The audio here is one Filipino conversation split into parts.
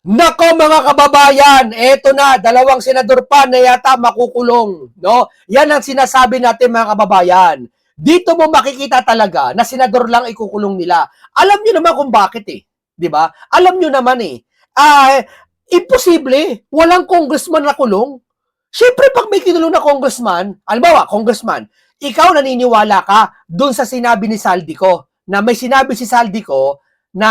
Nako mga kababayan, eto na, dalawang senador pa na yata makukulong, no? Yan ang sinasabi natin mga kababayan. Dito mo makikita talaga na senador lang ikukulong nila. Alam niyo naman kung bakit eh, 'di ba? Alam niyo naman eh. Imposible, walang congressman na kulong. Siyempre pag may kinulong na congressman, halimbawa, congressman, ikaw naniniwala ka doon sa sinabi ni Saldico na may sinabi si Saldico na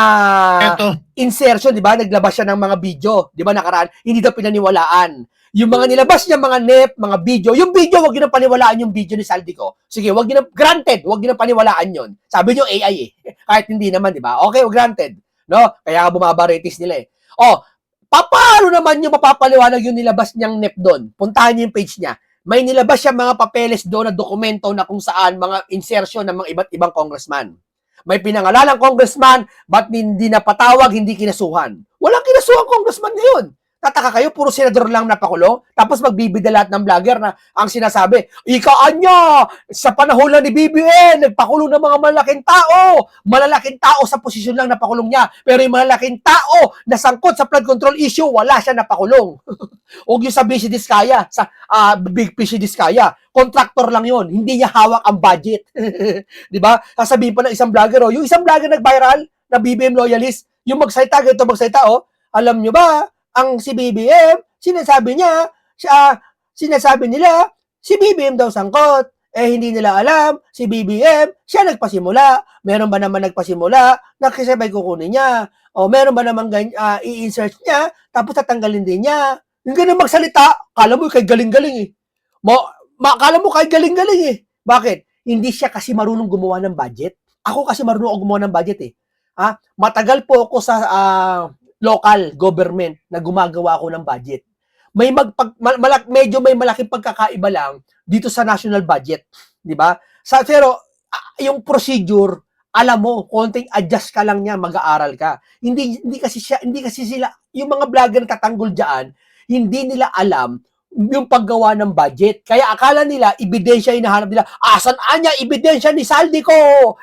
Eto, insertion, di ba? Naglabas siya ng mga video, di ba nakaraan? Hindi daw pinaniwalaan. Yung mga nilabas niya, mga NEP, mga video, yung video, wag niyo na paniwalaan yung video ni Saldico. Sige, wag niyo na, granted, wag niyo na paniwalaan yon. Sabi niyo AI eh. Kahit hindi naman, di ba? Okay, granted. No? Kaya bumaba ratings nila eh. Oh, paano naman yung mapapaliwanag yung nilabas niyang NEP doon? Puntahan niyo yung page niya. May nilabas siya mga papeles doon na dokumento na kung saan mga insertion ng mga iba't ibang congressman. May pinangalalang congressman, ba't hindi napatawag, hindi kinasuhan? Walang kinasuhan congressman ngayon. Tataka kayo, puro senador lang napakulong, tapos magbibida lahat ng vlogger na ang sinasabi, ikaan niya, sa panahon lang ni BBM, nagpakulong ng mga malalaking tao sa posisyon lang napakulong niya, pero yung malalaking tao na sangkot sa flood control issue, wala siya napakulong. Huwag yung sabihin si Diskaya, sa Big Fish si Diskaya, contractor lang yon, hindi niya hawak ang budget. Di ba? Sasabihin pa ng isang vlogger, oh, yung isang vlogger nag-viral na BBM loyalist, yung magsalita, ganito magsalita, oh, alam nyo ba, ang si BBM, sinasabi nila, si BBM daw sangkot. Hindi nila alam, si BBM, siya nagpasimula. Meron ba naman nagpasimula, nakisabay kukunin niya. O meron ba naman i-insert niya, tapos tatanggalin din niya. Yung ganun magsalita, kala mo kay galing-galing eh. Kala mo kay galing-galing eh. Bakit? Hindi siya kasi marunong gumawa ng budget. Ako kasi marunong ako gumawa ng budget eh. Matagal po ako sa local government na gumagawa ako ng budget. Medyo may malaking pagkakaiba lang dito sa national budget, 'di ba? Pero yung procedure, alam mo, konting adjust ka lang niya, mag-aaral ka. Hindi kasi sila yung mga vlogger na tatanggol diyan, hindi nila alam yung paggawa ng budget. Kaya akala nila, ebidensya hinahanap nila. Asan niya ebidensya ni Saldico?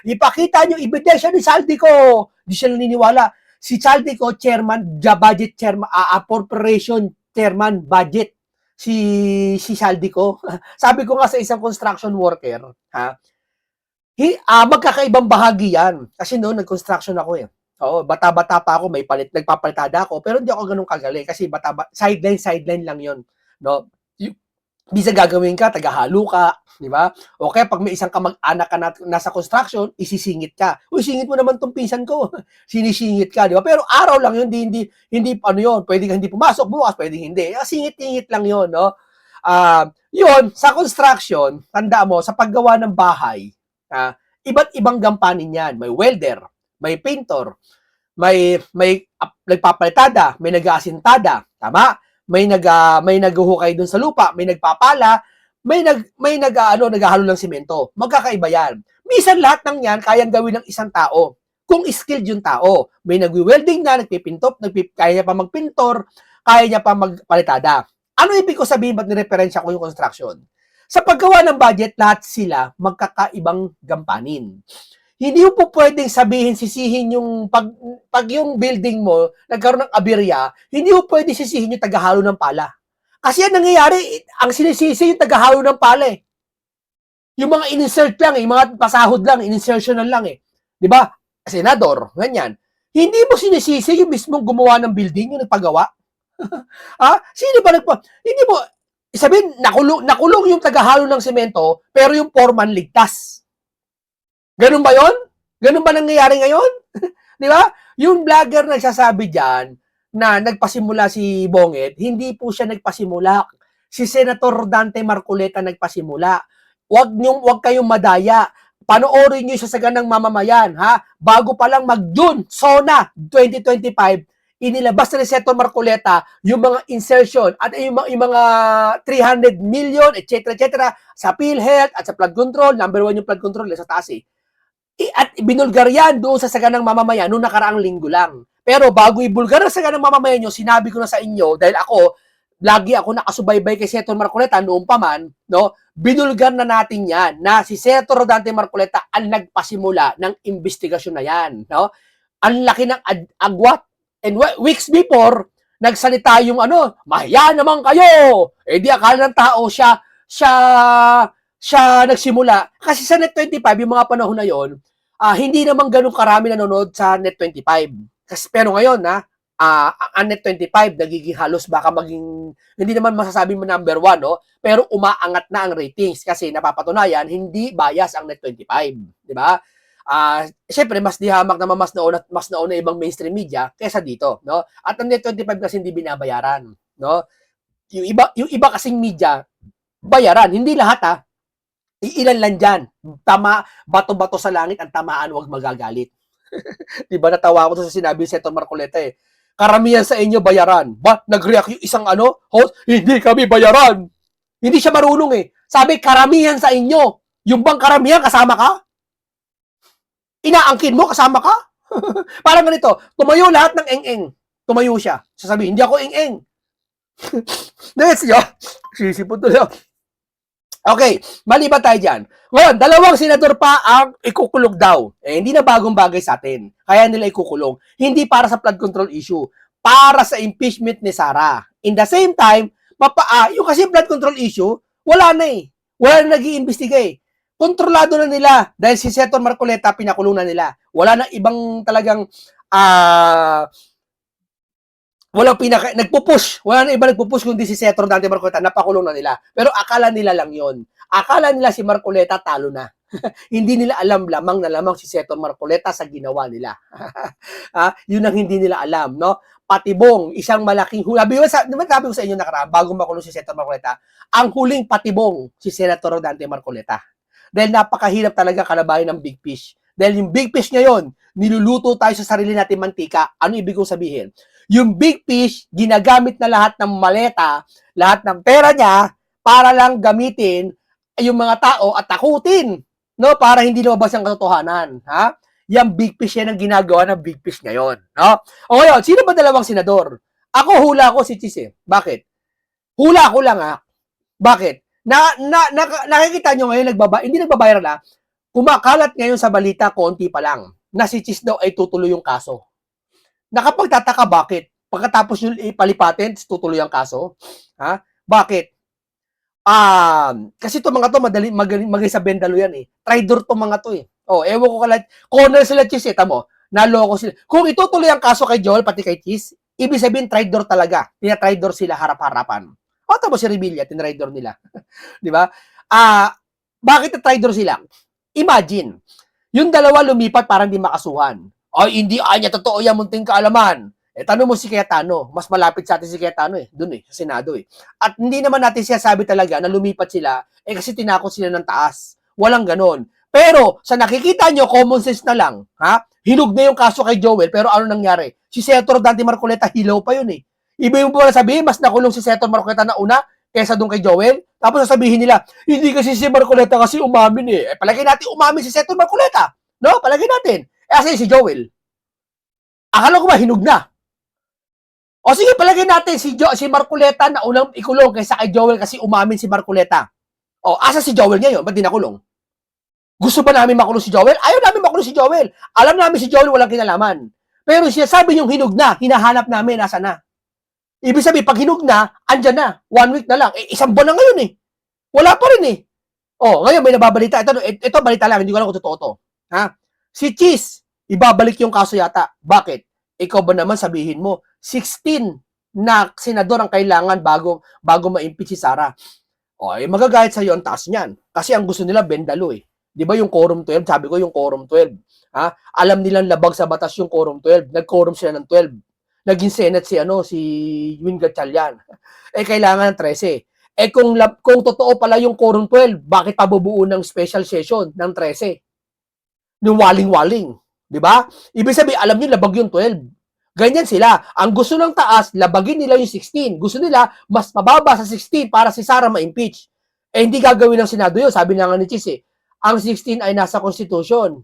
Ipakita niyo ebidensya ni Saldico. Hindi sila naniniwala. Si Saldico, chairman, budget chairman, appropriation chairman, budget. Si Saldico. Sabi ko nga sa isang construction worker, magkakaibang bahagi yan. Kasi noon, nag-construction ako eh. Oo, bata-bata pa ako, nagpapalitada ako, pero hindi ako ganun kagaling kasi sideline lang yon, no? Bisa gagawin ka, tagahalo ka, di ba? O kaya pag may isang kamag-anak ka na nasa construction, isisingit ka. Uy, singit mo naman tong pinsan ko. Sinisingit ka, di ba? Pero araw lang yun, hindi ano yun, pwedeng hindi pumasok, bukas pwedeng hindi. Singit-singit lang yun, no? Yun, sa construction, tanda mo, sa paggawa ng bahay, iba't ibang gampanin yan. May welder, may painter, may nagpapalitada, may nag-aasintada, tama? May naghuhukay doon sa lupa, may nagpapala, naghahalo ng semento. Magkakaiba yan. Minsan lahat ng yan kayang gawin ng isang tao. Kung skilled yung tao, may nagwi-welding na, kaya niya pa magpintor, kaya niya pa magpalitada. Ano ibig ko sabihin, ba't nireferensya ko yung construction? Sa paggawa ng budget, lahat sila magkakaibang gampanin. Hindi mo po pwedeng sisihin yung pag yung building mo nagkaroon ng aberya, hindi mo pwedeng sisihin yung tagahalo ng pala. Kasi yan nangyayari, ang sinisisi yung tagahalo ng pala eh. Yung mga insert lang, yung mga pasahod lang, insertional lang eh. 'Di ba? Senador, ganyan. Hindi mo sinisisi yung mismong gumawa ng building, yung nagpagawa. Sino ba hindi mo sabihin nakulong yung tagahalo ng semento, pero yung foreman ligtas. Ganun ba yon? Ganun ba nangyayari ngayon? Di ba? Yung vlogger nagsasabi dyan na nagpasimula si Bonget, hindi po siya nagpasimula. Si Senator Dante Marcoleta nagpasimula. Wag kayong madaya. Panoorin niyo sa saganang mamamayan, ha? Bago pa lang mag-June, SONA 2025, inilabas na ni Senator Marcoleta yung mga insertion at yung mga 300 million, etc. sa PhilHealth at sa flood control. Number 1 yung flood control sa taas eh. At binulgar yan doon sa saganang mamamayan noong nakaraang linggo lang. Pero bago ibulgar ang saganang mamamayan nyo, sinabi ko na sa inyo, dahil lagi ako nakasubaybay kay Senator Marcoleta noong pa man, no? Binulgar na natin yan na si Senator Dante Marcoleta ang nagpasimula ng investigasyon na yan, no? Ang laki ng agwat. And weeks before, nagsalita yung mahiya naman kayo. Eh di akala ng tao siya nagsimula. Kasi sa Net25, yung mga panahon na yon, hindi naman ganun karami nanonood sa Net25. Kasi pero ngayon, ang Net25 nagiging halos baka maging hindi naman masasabi mo number 1, no? Pero umaangat na ang ratings kasi napapatunayan hindi bias ang Net25, di ba? Syempre mas dihamak naman mas nauna ibang mainstream media kaysa dito, no? At ang Net25 kasi hindi binabayaran, no? Yung iba kasing media bayaran, hindi lahat ilan lang diyan. Tama, bato-bato sa langit ang tamaan, wag magagalit. Di ba natawa ako sa sinabi ni Senator Marcoleta karamihan sa inyo bayaran. Ba, nag-react yung isang host, hindi kami bayaran. Hindi siya marunong Sabi, karamihan sa inyo. Yung bang karamihan, kasama ka? Inaangkin mo, kasama ka? Parang ganito, tumayo lahat ng eng-eng. Tumayo siya. Sasabihin, hindi ako eng-eng. Next, sisipon tuloy. Okay, mali ba tayo dyan? Ngayon, 2 senador pa ang ikukulong daw. Hindi na bagong bagay sa atin. Kaya nila ikukulong. Hindi para sa flood control issue. Para sa impeachment ni Sara. In the same time, yung kasi flood control issue, wala na Wala na nag-iimbestiga Kontrolado na nila. Dahil si Senator Marcoleta, pinakulong na nila. Wala na ibang talagang nagpupush. Wala na iba nagpupush kundi si Senator Dante Marcoleta, napakulong na nila. Pero akala nila lang yon. Akala nila si Marcoleta talo na. Hindi nila alam lamang na lamang si Senator Marcoleta sa ginawa nila. Yun ang hindi nila alam, no? Patibong, isang malaking sabi ko sa inyo nakaraan, bago makulong si Senator Marcoleta, ang huling patibong si Senator Dante Marcoleta. Dahil napakahirap talaga kalabayan ng big fish. Dahil yung big fish ngayon, niluluto tayo sa sarili natin mantika. Ano ibig kong sabihin? Yung big fish, ginagamit na lahat ng maleta, lahat ng pera niya, para lang gamitin yung mga tao at takutin, no? Para hindi lumabas ang katotohanan, ha? Yung big fish yan ang ginagawa ng big fish ngayon, no? O ngayon, sino ba 2 senador? Ako, hula ko si Chis Bakit? Hula ko lang Bakit? Nakikita nyo ngayon, hindi nagbabayar na, kumakalat ngayon sa balita, konti pa lang, na si Chis daw ay tutuloy yung kaso. Nakapagtataka bakit? Pagkatapos yung ipalipatin, tutuloy ang kaso? Ha? Bakit? Kasi itong mga to, magaling sa bendalo yan Traidor itong mga to ewan ko kalat. Corner sila, Chis tamo. Naloko sila. Kung itutuloy ang kaso kay Joel, pati kay Chis, ibig sabihin, traidor talaga. Tina-traidor sila harap-harapan. Tamo si Revilla, tinraidor nila. Di ba? Bakit na-traidor sila? Imagine, yung 2 lumipat parang di makasuhan. Hindi niya totoo yan, munting kaalaman. Tanong mo si Cayetano, mas malapit sa atin si Cayetano doon sa Senado At hindi naman natin siya sabi talaga na lumipat sila, kasi tinakot sila ng taas. Walang ganon. Pero, sa nakikita nyo, common sense na lang, hinug na yung kaso kay Joel, pero ano nangyari? Si Senator Dante Marcoleta, hilaw pa yun Iba yung pala sabihin, mas nakulong si Senator Marcoleta na una, kaysa doon kay Joel. Tapos sasabihin nila, hindi kasi si Marcoleta kasi umamin palagay natin umamin si Senator Marcoleta. No? Palagay natin. Kasi si Joel, akala ko ba hinug na? O sige, palagay natin si Marcoleta na unang ikulong kaysa kay Joel kasi umamin si Marcoleta. Asa si Joel ngayon? Ba't di nakulong? Gusto ba namin makulong si Joel? Ayaw namin makulong si Joel. Alam namin si Joel walang kinalaman. Pero siya sabi yung hinug na, hinahanap namin, nasa na. Ibig sabihin, pag hinug na, andyan na. 1 week na lang. 1 buwan na ngayon Wala pa rin ngayon may nababalita. Ito balita lang, hindi ko alam kung totoo to. Si Chis, ibabalik yung kaso yata. Bakit? Ikaw ba naman sabihin mo, 16 na senador ang kailangan bago ma-impeach si Sara. Magagayat sa iyo ang taas niyan. Kasi ang gusto nila, bendalo Di ba yung quorum 12? Sabi ko yung quorum 12. Alam nilang labag sa batas yung quorum 12. Nag-quorum sila ng 12. Naging Senate si Win Gatchalian. Kailangan ng 13. Kung totoo pala yung quorum 12, bakit pabubuo ng special session ng 13? Yung waling-waling. Di ba? Ibig sabihin, alam niyo labag yung 12. Ganyan sila. Ang gusto ng taas, labagin nila yung 16. Gusto nila, mas mababa sa 16 para si Sara ma-impeach. Hindi gagawin ng Senado yun. Sabi nga ni Chis ang 16 ay nasa Constitution.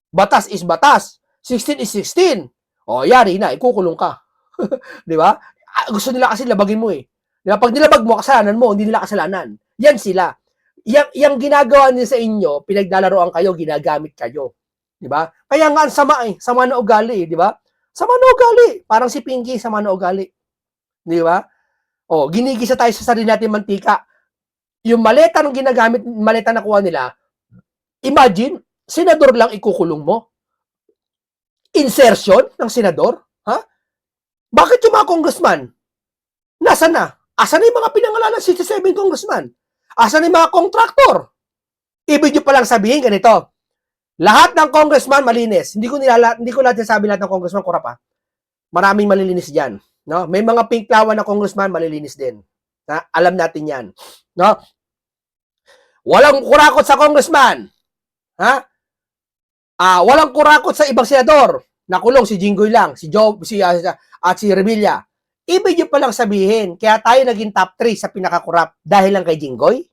Batas is batas. 16 is 16. Yari na, ikukulong ka. Di ba? Gusto nila kasi labagin mo Di ba? Pag nilabag mo, kasalanan mo, hindi nila kasalanan. Yan sila. Yang ginagawa nila sa inyo, pinagdalaroan kayo, ginagamit kayo. Di ba? Kaya nga ang sama sama na ugali, di ba? Sama na ugali. Parang si Pinky, sama na ugali. Di ba? O, ginigisa tayo sa sarili natin mantika. Yung maleta ng ginagamit, maleta na kuha nila, imagine, senador lang ikukulong mo. Insertion ng senador? Ha? Bakit yung mga congressman? Nasaan na? Asan na yung mga pinangalanan ng 67 congressman? Asan na yung mga contractor? Ibig nyo palang sabihin ganito, lahat ng congressman malinis. Hindi ko natin sabi lahat ng congressman kurap ha. Maraming malilinis diyan, no? May mga pinklawan na congressman malilinis din. Na, alam natin 'yan, no? Walang kurakot sa congressman. Ha? Walang kurakot sa ibang senador. Nakulong si Jinggoy lang, si Joe, at si Revilla. Ibig nyo palang sabihin, kaya tayo naging top 3 sa pinakakurap dahil lang kay Jinggoy?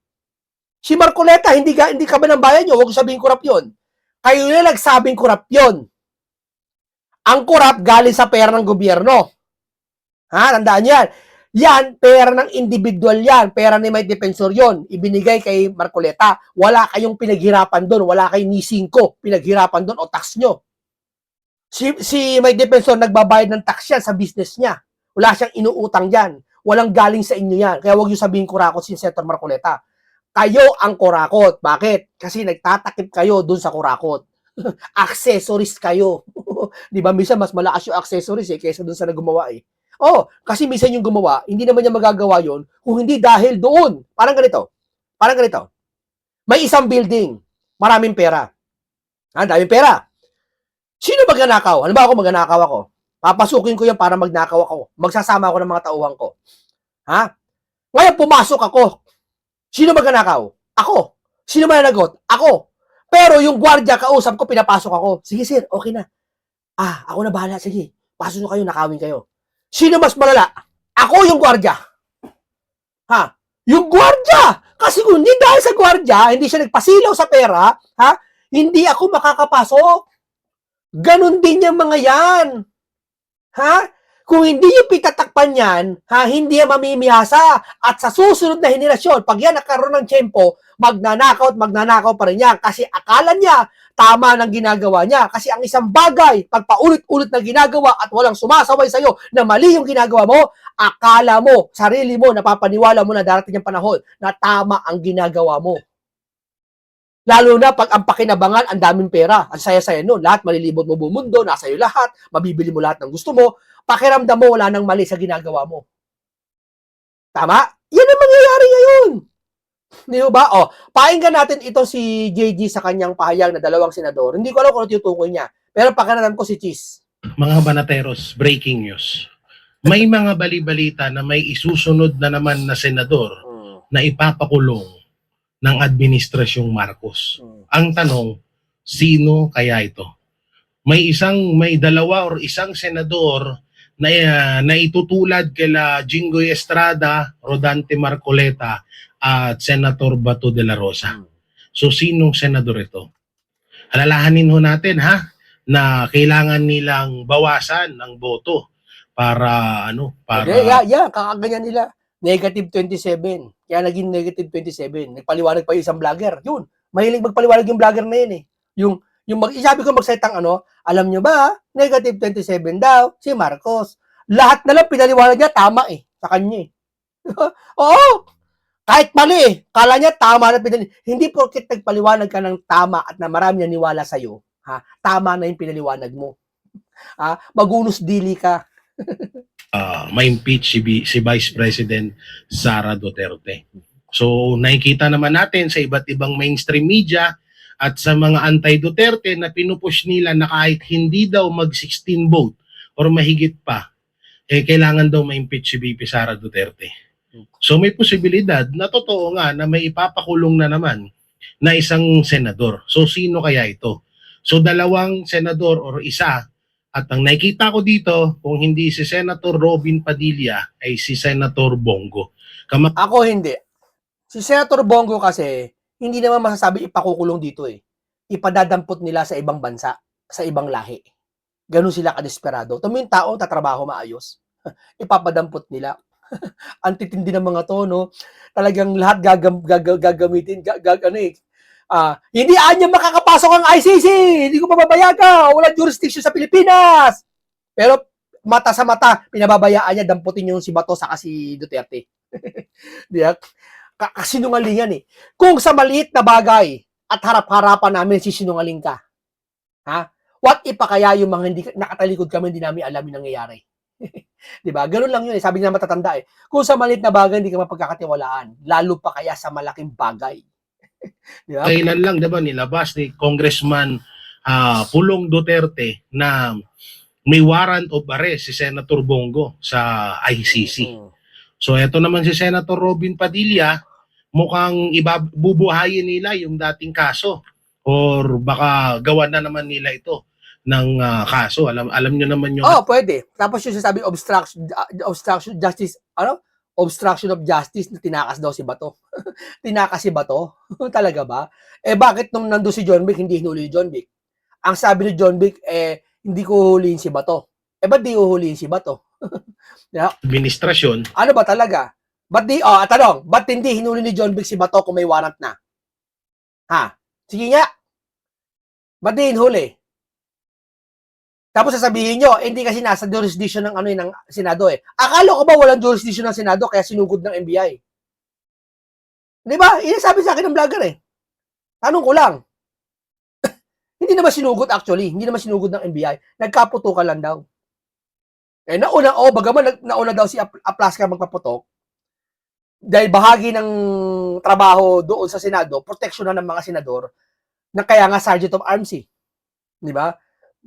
Si Marcoleta, hindi ka ba ng bayan nyo? Huwag sabihin kurap yun. Kayo na nagsabing kurap yun. Ang kurap galing sa pera ng gobyerno. Ha? Tandaan yan. Yan, pera ng individual yan. Pera ni may defensor yon. Ibinigay kay Marcoleta. Wala kayong pinaghirapan doon. Wala kayong ni 5 pinaghirapan doon o tax nyo. Si may defensor nagbabayad ng tax yan sa business niya. Wala siyang inuutang dyan. Walang galing sa inyo yan. Kaya huwag yung sabihin kurakot si Senator Marcoleta. Kayo ang kurakot. Bakit? Kasi nagtatakip kayo dun sa kurakot. Accessories kayo. Di ba? Minsan mas malakas yung accessories kaysa dun sa nagumawa eh. Oh, kasi minsan yung gumawa, hindi naman niya magagawa yon kung hindi dahil doon. Parang ganito. May isang building, maraming pera. Daming pera. Sino magnanakaw? Ano ba ako magnanakaw ako? Papasukin ko yan para magnakaw ako. Magsasama ako ng mga tauhan ko. Ha? Ngayon pumasok ako. Sino magnanakaw? Ako. Sino mananagot? Ako. Pero yung gwardiya kausap ko, pinapasok ako. Sige sir, okay na. Ako na bahala. Sige, pasok nyo kayo, nakawin kayo. Sino mas malala? Ako yung gwardiya. Ha? Yung gwardiya! Kasi kung hindi dahil sa gwardiya, hindi siya nagpasilaw sa pera, ha? Hindi ako makakapasok. Ganon din yung mga yan. Ha? Kung hindi yung pitatakpan yan, hindi yan mamimihasa. At sa susunod na henerasyon, pag yan nakaroon ng tiyempo, magnanakaw pa rin yan. Kasi akala niya, tama ng ginagawa niya. Kasi ang isang bagay, pag paulit-ulit na ginagawa at walang sumasaway sa'yo na mali yung ginagawa mo, akala mo, sarili mo, napapaniwala mo na darating yung panahon na tama ang ginagawa mo. Lalo na pag ang pakinabangan, ang daming pera. Ang saya-saya nun. Lahat malilibot mo buong mundo, nasa iyo lahat, mabibili mo lahat ng gusto mo, pakiramdam mo wala nang mali sa ginagawa mo. Tama? Yan ang mangyayari ngayon. Di ba? Pakinggan natin ito si JG sa kanyang pahayag na 2 senador. Hindi ko alam kung ano tutukoy niya. Pero pakinggan ko si Cheese. Mga banateros, breaking news. May mga bali-balita na may isusunod na naman na senador na ipapakulong ng administrasyong Marcos. Ang tanong, sino kaya ito? May 2 or isang senador na itutulad kila Jinggoy Estrada, Rodante Marcoleta, at Senator Bato de la Rosa. So, sinong senador ito? Alalahanin ho natin na kailangan nilang bawasan ng boto para kakaganyan nila. Negative 27. Kaya naging negative 27. Nagpaliwanag pa yung isang vlogger. Yun. Mahilig magpaliwanag yung vlogger na yun eh. Sabi ko magsaytang alam nyo ba, negative 27 daw, si Marcos. Lahat na lang pinaliwanag niya, tama sa kanya Oo. Kahit mali kala niya tama na pinaliwanag. Hindi porket nagpaliwanag ka ng tama at na marami naniwala sa'yo, tama na yung pinaliwanag mo. Magunos dili ka. Ma-impeach si Vice President Sara Duterte. So nakikita naman natin sa iba't ibang mainstream media at sa mga anti-Duterte na pinupush nila na kahit hindi daw mag-16 vote or mahigit pa, kailangan daw ma-impeach si VP Sara Duterte. So may posibilidad na totoo nga na may ipapakulong na naman na isang senador. So sino kaya ito? So 2 senador or isa. At ang nakikita ko dito, kung hindi si Senator Robin Padilla, ay si Senator Bongo. Ako hindi. Si Senator Bongo kasi, hindi naman masasabi ipakukulong dito Ipadadampot nila sa ibang bansa, sa ibang lahi. Ganun sila kadesperado. Tama yung tao, tatrabaho maayos. Ipapadampot nila. Ang titindi ng mga to, no? Talagang lahat gagamitin, hindi anya makakapasok ang ICC. Hindi ko pababayagan. Walang jurisdiction sa Pilipinas. Pero mata sa mata, pinababayaan niya, damputin yung si Bato sa si Duterte. Di ba? Kasinungalingan eh. Kung sa maliit na bagay at harap-harapan namin sisinungaling ka, ha? What if pa kaya yung mga hindi nakatalikod kami, hindi namin alam yung nangyayari? Di ba? Ganun lang yun eh. Sabi niya matatanda eh. Kung sa maliit na bagay hindi ka mapagkakatiwalaan, lalo pa kaya sa malaking bagay. Di ba? Kailan lang, di ba, nilabas ni Congressman Pulong Duterte na may warrant of arrest si Senator Bongo sa ICC. So eto naman si Senator Robin Padilla, mukhang bubuhayin nila yung dating kaso or baka gawan na naman nila ito ng kaso. Alam niyo naman yung Pwede. Tapos yung sasabi obstruction justice, obstruction of justice na tinakas daw si Bato. Tinakas si Bato? Talaga ba? Bakit nung nandun si John Vic, hindi hinuli ni John Vic? Ang sabi ni John Vic, hindi ko huhulihin si Bato. Ba't di uhulihin si Bato? administrasyon. Ano ba talaga? Tanong, ba't hindi hinuli ni John Vic si Bato kung may warrant na? Ha? Sige nga. Ba't di hinuli? Tapos sasabihin nyo, hindi kasi nasa jurisdiction ng ng Senado eh. Akala ko ba walang jurisdiction ng Senado kaya sinugod ng NBI? Di ba? Sabi sa akin ng vlogger eh. Tanong ko lang. Hindi naman sinugod actually. Hindi naman sinugod ng NBI. Nagkaputukan lang daw. Bagaman nauna daw si Aplaska magpaputok, dahil bahagi ng trabaho doon sa Senado, proteksyonan ng mga senador, na kaya nga Sergeant of Arms eh. Di ba?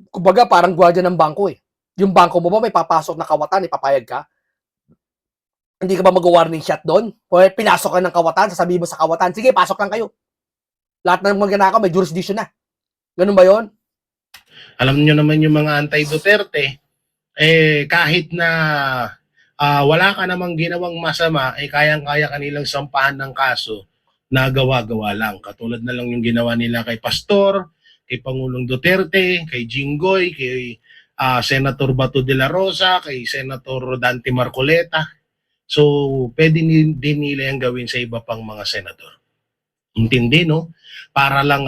Kumbaga parang gwardiya ng bangko eh. Yung bangko mo ba may papasok na kawatan, ipapayag ka? Hindi ka ba mag-warning shot doon? O pinasok ka ng kawatan, sasabihin mo sa kawatan, sige, pasok lang kayo. Lahat ng magnanakaw may jurisdiction na. Ganun ba yon? Alam niyo naman yung mga anti-Duterte, kahit na wala ka namang ginawang masama, kayang-kaya kanilang sampahan ng kaso na gawa-gawa lang. Katulad na lang yung ginawa nila kay Pastor, kay Pangulong Duterte, kay Jinggoy, kay Senator Bato de la Rosa, kay Senator Dante Marcoleta. So, pwede din nila yung gawin sa iba pang mga senador. Intindi, no? Para lang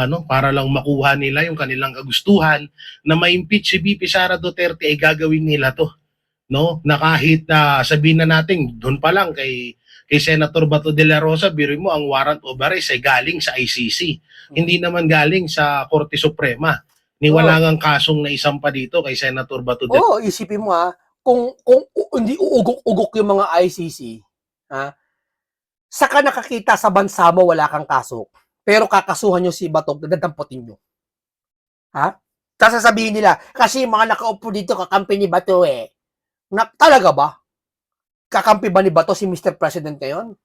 makuha nila yung kanilang kagustuhan na ma-impeach si VP Sara Duterte, gagawin nila to, no? Na kahit sabihin na natin doon pa lang kay Senator Bato de la Rosa, biro mo ang warrant of arrest ay galing sa ICC. Hindi naman galing sa Korte Suprema. Wala ngang kasong naisampa dito kay Senator Bato de la Rosa. Isipin mo kung hindi uugok yung mga ICC, saka nakakita sa bansa mo wala kang kaso, pero kakasuhan nyo si Bato, dadamputin nyo. Tapos sasabihin nila, kasi mga nakaupo dito kakampi ni Bato eh. Talaga ba? Kakampi ba ni Bato si Mr. President ngayon?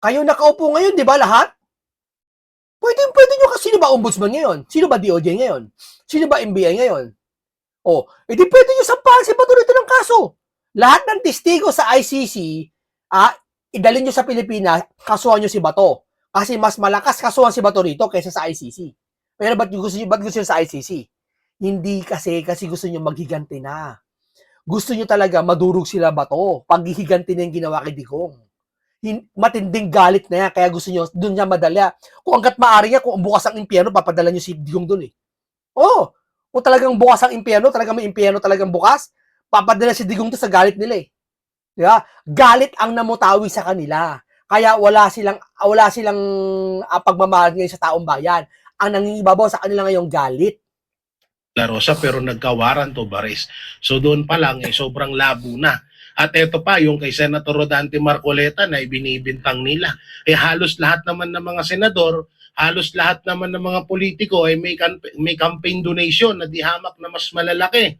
Kayo nakaupo ngayon, di ba lahat? Pwede nyo kasi. Sino ba ombudsman ngayon? Sino ba DOJ ngayon? Sino ba NBI ngayon? Edi pwede nyo sampahan si Bato dito ng kaso. Lahat ng testigo sa ICC, idalhin nyo sa Pilipinas, kasuhan nyo si Bato. Kasi mas malakas kasuhan si Bato rito kaysa sa ICC. Pero ba't gusto nyo sa ICC? Hindi kasi gusto nyo maghiganti na. Gusto nyo talaga madurog sila Bato. Paghihiganti na yung ginawa kay Digong. Matinding galit na yan. Kaya gusto nyo, doon niya madala. Kung hanggat maaari niya, kung bukas ang impyerno, papadala nyo si Digong doon eh. Kung talagang bukas ang impyerno, talagang may impyerno talagang bukas, papadala si Digong doon sa galit nila eh. Diba? Galit ang namutawi sa kanila. Kaya wala silang pagmamahal ngayon sa taong bayan. Ang nangingibabaw sa kanila ngayong galit. La Rosa, pero nagka-warrant of arrest. So doon pa lang sobrang labo na. At eto pa, yung kay Senator Rodante Marcoleta na ibinibintang nila. Halos lahat naman ng mga senador, halos lahat naman ng mga politiko ay may campaign donation na dihamak na mas malalaki.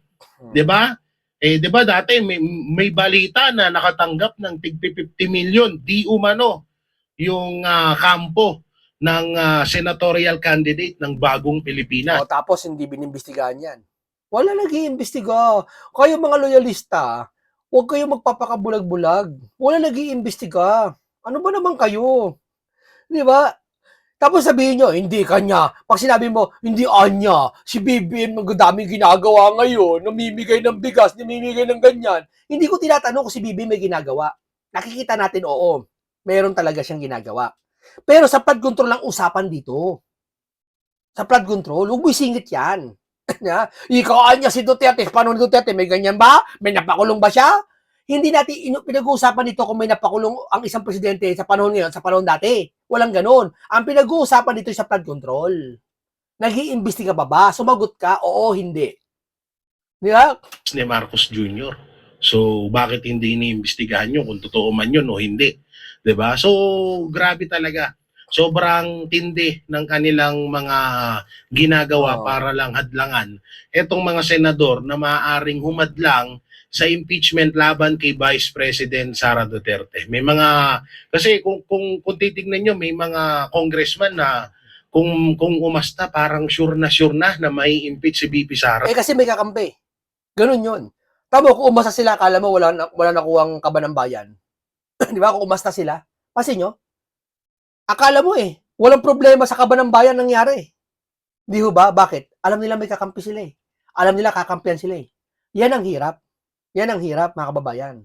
'Di ba? 'Di ba dati may balita na nakatanggap ng tig 50 million di umano yung kampo ng senatorial candidate ng Bagong Pilipinas. Tapos hindi binimbestigahan yan. Wala nag-iimbestiga. Kayo mga loyalista, huwag kayong magpapakabulag-bulag. Wala nag-iimbestiga. Ano ba naman kayo? Di ba? Tapos sabihin nyo, hindi kanya. Pag sinabi mo, hindi anya. Si BBM daming ginagawa ngayon. Namimigay ng bigas, namimigay ng ganyan. Hindi ko tinatanong kung si BBM may ginagawa. Nakikita natin, oo. Meron talaga siyang ginagawa. Pero sa flood control lang usapan dito. Sa flood control, huwag mo isingit yan. Ikaw niya si Duterte, paano Duterte? May ganyan ba? May napakulong ba siya? Hindi natin pinag-uusapan dito kung may napakulong ang isang presidente sa panahon ngayon, sa panahon dati. Walang ganon. Ang pinag-uusapan dito sa flood control. Nag-iimbestiga ba? Sumagot ka, oo, hindi. Di ba? Ni Marcos Jr. So, bakit hindi iniimbestigahan nyo kung totoo man yun o hindi? 'Di ba? So, grabe talaga. Sobrang tindi ng kanilang mga ginagawa Oo. para lang hadlangan etong mga senador na maaaring humadlang sa impeachment laban kay Vice President Sara Duterte. May mga kasi kung titingnan nyo, may mga congressman na kung umasta parang sure na may impeach si VP Sara. Kasi may kakampi. Ganun yun. Tamo, kung umasa sila, akala mo wala nakuhang kaba ng bayan. Di ba? Kung umasta sila, pasin nyo, akala mo walang problema sa kaba ng bayan nangyari. Di ho ba? Bakit? Alam nila may kakampi sila Alam nila kakampihan sila Yan ang hirap. Yan ang hirap, mga kababayan.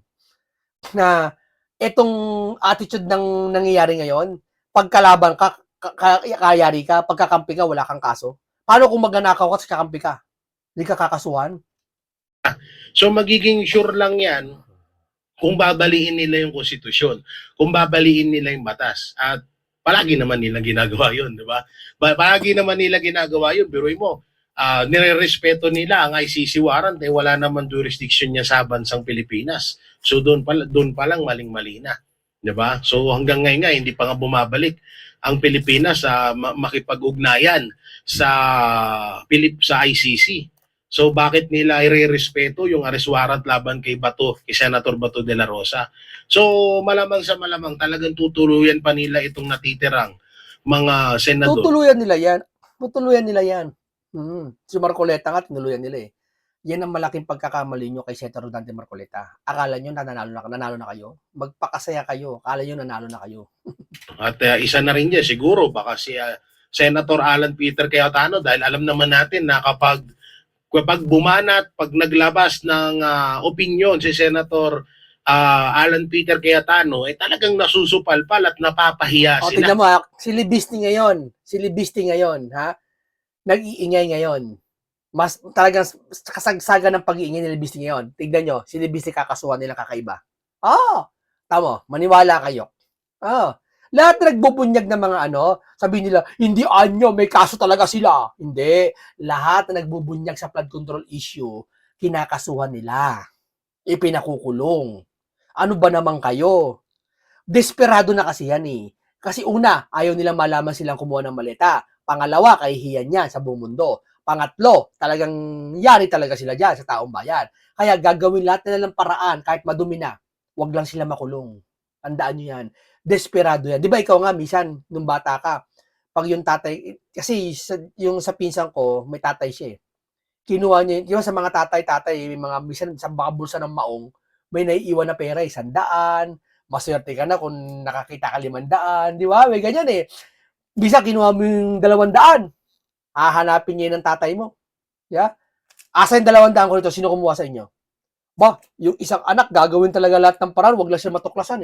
Na itong attitude ng nangyayari ngayon, pagkalaban ka, kayari ka, pagkakampi ka, wala kang kaso. Paano kung magnanakaw ka at kakampi ka? Hindi ka kakasuhan? So magiging sure lang yan kung babaliin nila yung konstitusyon, kung babaliin nila yung batas. At palagi naman nila ginagawa yun, di ba? Palagi naman nila ginagawa yun, biruin mo, nire-respeto nila ang ICC warrant, wala naman jurisdiction niya sa bansang Pilipinas. So doon pa lang maling-mali na. Di ba? So hanggang ngayon nga, hindi pa nga bumabalik ang Pilipinas sa makipag-ugnayan sa ICC. So bakit nila irerespeto yung arrest warrant laban kay Senator Bato de la Rosa? So malamang sa malamang talagang tutuluyan pa nila itong natitirang mga senador. Tutuluyan nila yan. Tutuluyan nila yan. Si Marcoleta nga, tinuluyan nila Yan ang malaking pagkakamali nyo kay Senator Dante Marcoleta. Akala nyo nanalo na kayo? Magpakasaya kayo. Akala nyo nanalo na kayo. At isa na rin dyan, siguro baka si Senator Alan Peter Cayetano, dahil alam naman natin na kapag bumanat, pag naglabas ng opinion si Senator Alan Peter Cayetano, talagang nasusupalpal at napapahiya sila. Tingnan mo, si Libisti ngayon, ha? Nag-iingay ngayon. Mas talagang kasagsagan ng pag-iingay ni Libisti ngayon. Tignan nyo, si Libisti kakasuhan nila kakaiba. Tamo, maniwala kayo. Lahat nagbubunyag ng mga sabihin nila, hindi anyo, may kaso talaga sila. Hindi. Lahat na nagbubunyag sa flood control issue, kinakasuhan nila. Ipinakukulong. Ano ba naman kayo? Desperado na kasi yan Kasi una, ayaw nilang malaman silang kumuha ng maleta. Pangalawa, kahihiyan niya sa buong mundo. Pangatlo, talagang yari talaga sila dyan sa taong bayan. Kaya gagawin lahat nila ng paraan kahit madumi na. Huwag lang sila makulong. Tandaan nyo yan. Desperado yan. Di ba ikaw nga, minsan, nung bata ka, pag yung tatay, kasi yung sa pinsan ko, may tatay siya Kinuha niya, yung sa mga tatay, mga minsan sa mga bulsa ng maong, may naiiwan na pera 100, maswerte ka na kung nakakita ka 500, di ba? May ganyan Bisa kinuha mo yung 200, hahanapin niya ng tatay mo. Yeah? Asa yung 200 ko nito, sino kumuha sa inyo? Ba, yung isang anak, gagawin talaga lahat ng paraan, wag lang siya matuklasan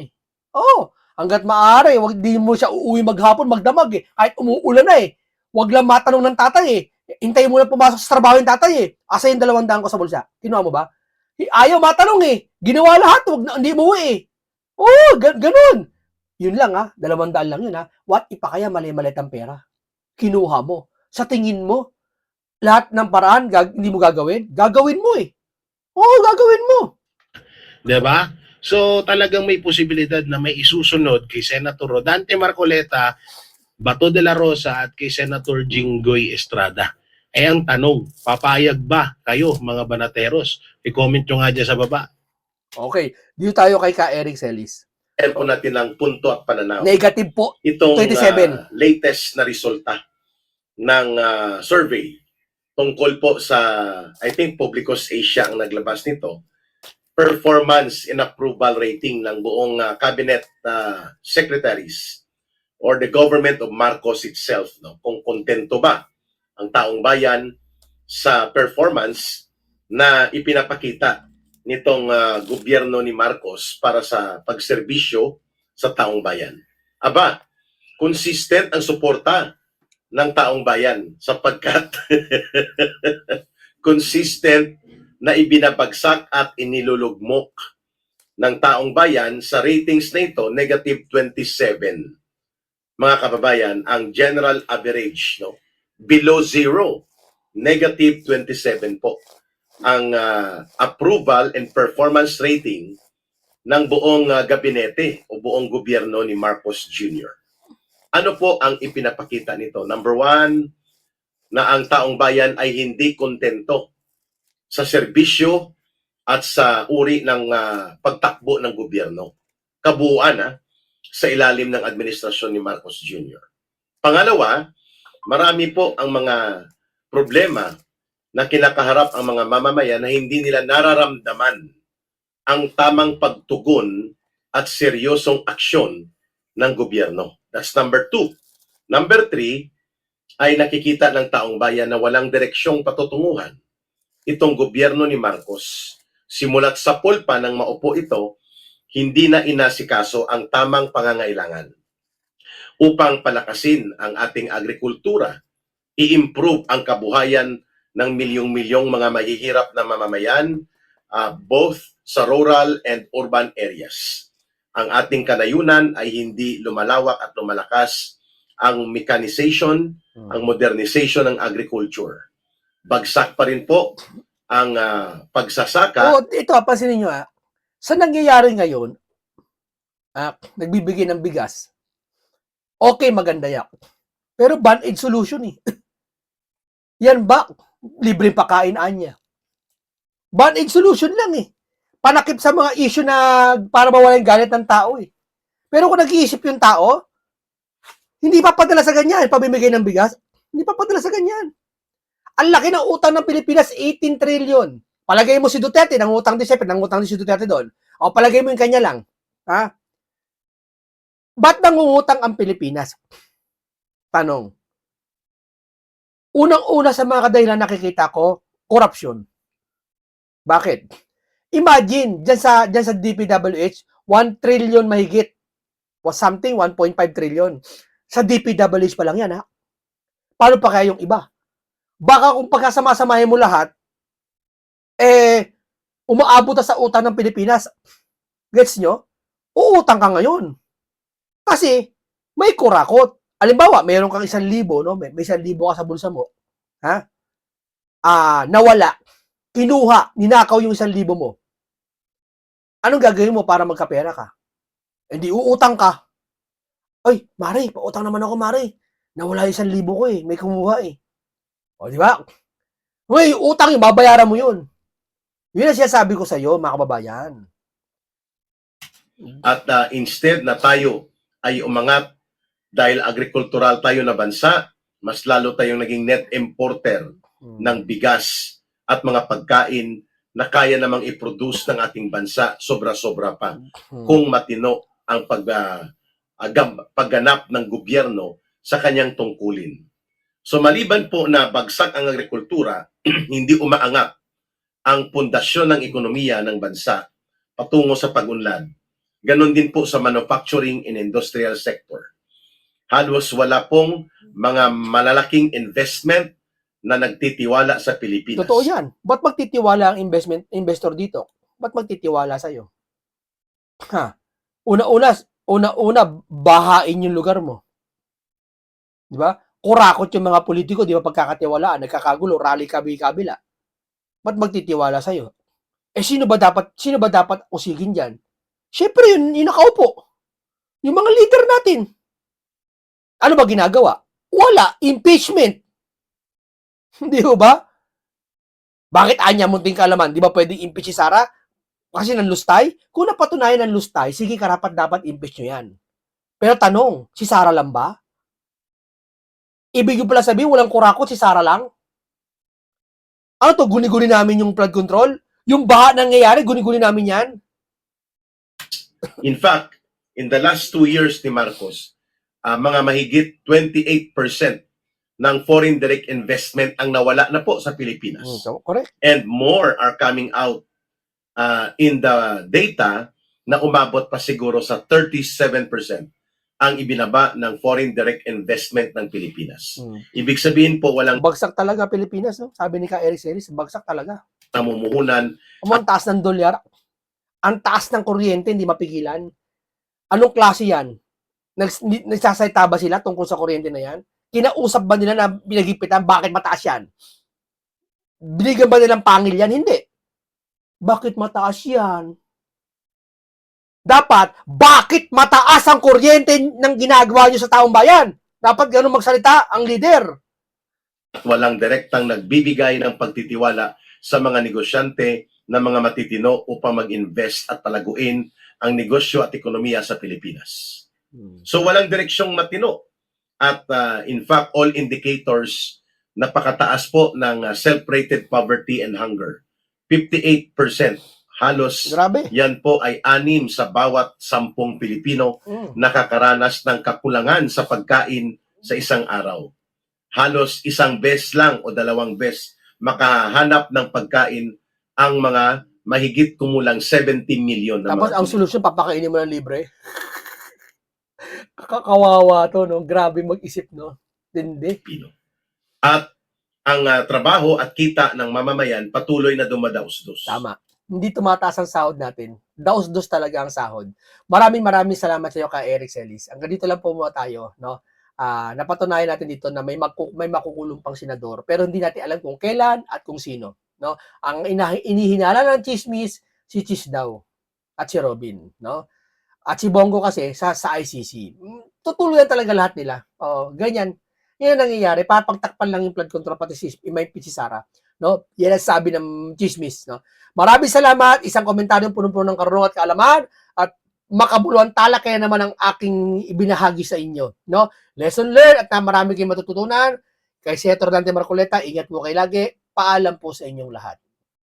hanggat maaari, wag di mo siya uuwi maghapon, magdamag kahit umuulan na Wag lang matanong ng tatay Hintayin mo na pumasok sa trabaho yung tatay Asa yung 200 ko sa bulsa? Kinuha mo ba? Ayaw matanong Ginawa lahat, hindi mo ganun. Yun lang 200 lang yun What if kaya mali-malit ang pera? Kinuha mo. Sa tingin mo, lahat ng paraan hindi mo gagawin? Gagawin mo gagawin mo. Diba? So talagang may posibilidad na may isusunod kay Senator Rodante Marcoleta, Bato de la Rosa at kay Senator Jinggoy Estrada. Ang tanong, papayag ba kayo mga banateros? I-comment nyo nga dyan sa baba. Okay, dito tayo kay Eric Celis. Po natin ang punto at pananaw. Negative po, itong 27. Latest na resulta ng survey tungkol po sa, I think Publicos Asia ang naglabas nito, performance and approval rating ng buong cabinet secretaries or the government of Marcos itself. Kung kontento ba ang taong bayan sa performance na ipinapakita nitong gobyerno ni Marcos para sa pagserbisyo sa taong bayan. Aba, consistent ang suporta ng taong bayan sapagkat consistent na ibinabagsak at inilulugmok ng taong bayan sa ratings na ito, negative 27. Mga kababayan, ang general average, no? Below zero, negative 27 po ang approval and performance rating ng buong gabinete o buong gobyerno ni Marcos Jr. Ano po ang ipinapakita nito? Number one, na ang taong bayan ay hindi kontento sa serbisyo at sa uri ng pagtakbo ng gobyerno. Kabuuan sa ilalim ng administrasyon ni Marcos Jr. Pangalawa, marami po ang mga problema na kinakaharap ang mga mamamayan na hindi nila nararamdaman ang tamang pagtugon at seryosong aksyon ng gobyerno. That's number two. Number three, ay nakikita ng taong bayan na walang direksyong patutunguhan itong gobyerno ni Marcos. Simulat sa pulpa ng maupo ito, hindi na inasikaso ang tamang pangangailangan upang palakasin ang ating agrikultura, i-improve ang kabuhayan ng milyong-milyong mga mahihirap na mamamayan, both sa rural and urban areas. Ang ating kanayunan ay hindi lumalawak at lumalakas ang mechanization, ang modernization ng agriculture. Bagsak pa rin po ang pagsasaka. Ito, pansinin nyo sa nangyayari ngayon, nagbibigay ng bigas, okay, maganda yan. Pero band-aid solution Yan ba? Libreng pakainaan niya. Band-aid solution lang Panakip sa mga issue na para mawala yung galit ng tao Pero kung nag-iisip yung tao, hindi papadala sa ganyan, pamimigay ng bigas, hindi papadala sa ganyan. Ang laki ng utang ng Pilipinas, 18 trillion. Palagay mo si Duterte, nangutang din siya, nangutang din si Duterte doon. O palagay mo yung kanya lang. Ba't nangungutang ang Pilipinas? Tanong. Unang-una sa mga kadahilan nakikita ko, korupsyon. Bakit? Imagine, dyan sa DPWH, 1 trillion mahigit. Was something, 1.5 trillion. Sa DPWH pa lang yan, Paano pa kaya yung iba? Baka kung pagkasama-samahin mo lahat, umaabot sa utang ng Pilipinas. Gets nyo? Uutang ka ngayon. Kasi, may kurakot. Halimbawa, meron kang 1,000, no? May 1,000 ka sa bulsa mo. Nawala. Kinuha. Ninakaw yung 1,000 mo. Anong gagawin mo para magkapera ka? Hindi, uutang ka. Oy, Mare, pautang naman ako, Mare. Nawala yung 1,000 ko May kumuha O, di ba? Uy, utang yung babayaran mo yun. Yun ang sinasabi ko sa iyo, mga kababayan. At instead na tayo ay umangat dahil agricultural tayo na bansa, mas lalo tayong naging net importer ng bigas at mga pagkain na kaya namang i-produce ng ating bansa sobra-sobra pa kung matino ang pagganap ng gobyerno sa kanyang tungkulin. So maliban po na bagsak ang agrikultura, hindi umaangat ang pundasyon ng ekonomiya ng bansa patungo sa pag-unlad. Ganon din po sa manufacturing and industrial sector. Halos wala pong mga malalaking investment na nagtitiwala sa Pilipinas. Totoo yan. Ba't magtitiwala ang investor dito? Ba't magtitiwala sa'yo? Una-una, bahain yung lugar mo. Di ba? Kurakot yung mga politiko, di ba pagkakatiwalaan, nagkakagulo, rally kabila. Ba't magtitiwala sa'yo? Sino ba dapat usigin dyan? Siyempre yun, yung nakaupo. Yung mga leader natin. Ano ba ginagawa? Wala. Impeachment. Di ba? Bakit Anya munting kaalaman? Di ba pwedeng impeach si Sara? Kasi nanlustay? Kung napatunayan ng lustay, sige, karapat dapat impeach nyo yan. Pero tanong, si Sara lang ba? Ibig yung pala sabihin, walang kurakot, si Sara lang? Ano to, guni-guni namin yung flood control? Yung baha nangyayari, guni-guni namin yan? In fact, in the last 2 years ni Marcos, mga mahigit 28% ng foreign direct investment ang nawala na po sa Pilipinas. Correct. And more are coming out in the data na umabot pa siguro sa 37% ang ibinaba ng foreign direct investment ng Pilipinas. Hmm. Ibig sabihin po walang Bagsak talaga Pilipinas, no? Sabi ni Ka Eric Celis, bagsak talaga. namumuhunan. Ang taas ng dolyar, ang taas ng kuryente, hindi mapigilan. Anong klase yan? Nagsasayta ba sila tungkol sa kuryente na yan? Kinausap ba nila na pinagipitan, bakit mataas yan? Binigyan ba nilang pangil yan? Hindi. Bakit mataas yan? Dapat, bakit mataas ang kuryente ng ginagawa nyo sa taong bayan? Dapat ganun magsalita ang leader. At walang direktang nagbibigay ng pagtitiwala sa mga negosyante na mga matitino upang mag-invest at palaguin ang negosyo at ekonomiya sa Pilipinas. So walang direksyong matino. At in fact, all indicators napakataas po ng self-rated poverty and hunger. 58%. Halos Grabe. yan po ay 6 sa bawat 10 Pilipino nakakaranas ng kakulangan sa pagkain sa isang araw. Halos 1 beses lang o 2 beses makahanap ng pagkain ang mga mahigit kumulang 70 million na Tapos mga ang Pilipino. solusyon, papakainin mo ng libre. Kakawawa to, no? Grabe mag-isip, no? Tindi. At ang trabaho at kita ng mamamayan patuloy na dumadaos-dos. Tama. Hindi tumataas ang sahod natin. Daos-dos talaga ang sahod. Maraming salamat sa iyo, Ka Eric Celis. Hanggang dito lang po muna tayo, no? Napatunayan natin dito na may makukulong pang senador, pero hindi natin alam kung kailan at kung sino, no? Ang inihinala ng chismis, si Chis daw at si Robin, no? At si Bongo kasi sa ICC. Tutuluyan talaga lahat nila. Ganyan. Yan ang nangyayari. Papagtakpan lang yung flood control pati si Sara. No? Yan ang sabi ng chismis, no? Maraming salamat. Isang komentaryong punong-puno ng karunungan at kaalaman at makabuluhan talakaya naman ang aking ibinahagi sa inyo, no? Lesson learned at marami kayong matututunan. Kay Senator Dante Marcoleta, ingat po kayo lagi. Paalam po sa inyong lahat.